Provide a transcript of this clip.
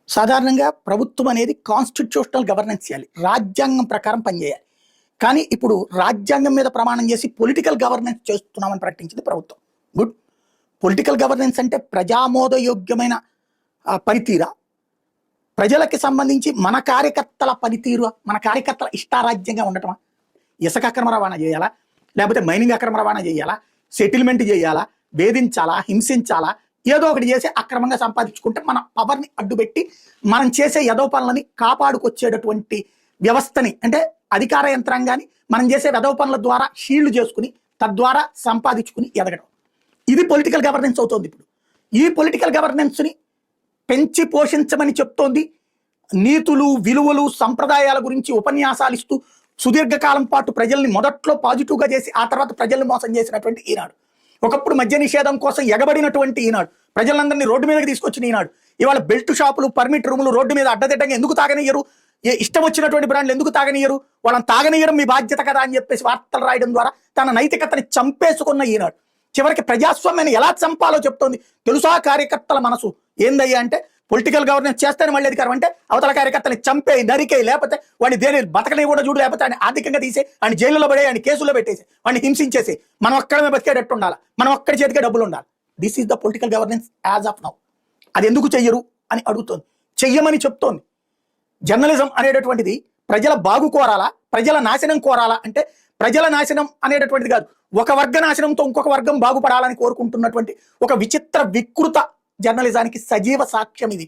సాధారణంగా ప్రభుత్వం అనేది కాన్స్టిట్యూషనల్ గవర్నెన్స్ చేయాలి, రాజ్యాంగం ప్రకారం పనిచేయాలి. కానీ ఇప్పుడు రాజ్యాంగం మీద ప్రమాణం చేసి పొలిటికల్ గవర్నెన్స్ చేస్తున్నామని ప్రకటించింది ప్రభుత్వం. గుడ్. పొలిటికల్ గవర్నెన్స్ అంటే ప్రజామోదయోగ్యమైన పనితీరా, ప్రజలకి సంబంధించి మన కార్యకర్తల పనితీరు, మన కార్యకర్తల ఇష్టారాజ్యంగా ఉండటమా? ఇసుక అక్రమ రవాణా చేయాలా, లేకపోతే మైనింగ్ అక్రమ రవాణా చేయాలా, సెటిల్మెంట్ చేయాలా, వేధించాలా, హింసించాలా, ఏదో ఒకటి చేసి అక్రమంగా సంపాదించుకుంటే మన పవర్ని అడ్డుపెట్టి మనం చేసే యదో పనులని కాపాడుకొచ్చేటటువంటి వ్యవస్థని, అంటే అధికార యంత్రాంగాన్ని మనం చేసే యదో పనుల ద్వారా షీల్డ్ చేసుకుని తద్వారా సంపాదించుకుని ఎదగడం. ఇది పొలిటికల్ గవర్నెన్స్ అవుతోంది. ఇప్పుడు ఈ పొలిటికల్ గవర్నెన్స్ని పెంచి పోషించమని చెప్తోంది. నీతులు, విలువలు, సంప్రదాయాల గురించి ఉపన్యాసాలు ఇస్తూ సుదీర్ఘకాలం పాటు ప్రజల్ని మొదట్లో పాజిటివ్గా చేసి ఆ తర్వాత ప్రజల్ని మోసం చేసినటువంటి ఈనాడు, ఒకప్పుడు మద్య నిషేధం కోసం ఎగబడినటువంటి ఈనాడు, ప్రజలందరినీ రోడ్డు మీదకి తీసుకొచ్చిన ఈనాడు, ఇవాళ బెల్ట్ షాపులు, పర్మిట్ రూములు రోడ్డు మీద అడ్డదిడ్డంగా ఎందుకు తాగనియ్యరు, ఇష్టం వచ్చినటువంటి బ్రాండ్లు ఎందుకు తాగనియ్యరు, వాళ్ళని తాగనియడం మీ బాధ్యత కదా అని చెప్పేసి వార్తలు రాయడం ద్వారా తన నైతికతని చంపేసుకున్న ఈనాడు చివరికి ప్రజాస్వామ్యాన్ని ఎలా చంపాలో చెప్తోంది. తెలుసా కార్యకర్తల మనసు ఏందయ్యా అంటే, పొలిటికల్ గవర్నెన్స్ చేస్తేనే మళ్ళీ అధికారం అంటే అవతల కార్యకర్తని చంపే, నరికే, లేకపోతే వాడిని దేని బతకని కూడా చూడు, లేకపోతే ఆయన ఆర్థికంగా తీసే, ఆయన జైల్లో పడే, ఆయన కేసుల్లో పెట్టేసి, వాడిని హింసించేసి మనం ఒక్కడమే బతికేటట్టు ఉండాలి, మనం ఒక్కడి చేతికే డబ్బులు ఉండాలి. This is the political governance as of now. అది ఎందుకు చెయ్యరు అని అడుగుతోంది, చెయ్యమని చెప్తోంది. జర్నలిజం అనేటటువంటిది ప్రజల బాగు కోరాలా, ప్రజల నాశనం కోరాలా అంటే, ప్రజల నాశనం అనేటటువంటిది కాదు, ఒక వర్గ నాశనంతో ఇంకొక వర్గం బాగుపడాలని కోరుకుంటున్నటువంటి ఒక విచిత్ర వికృత జర్నలిజానికి సజీవ సాక్ష్యం ఇది.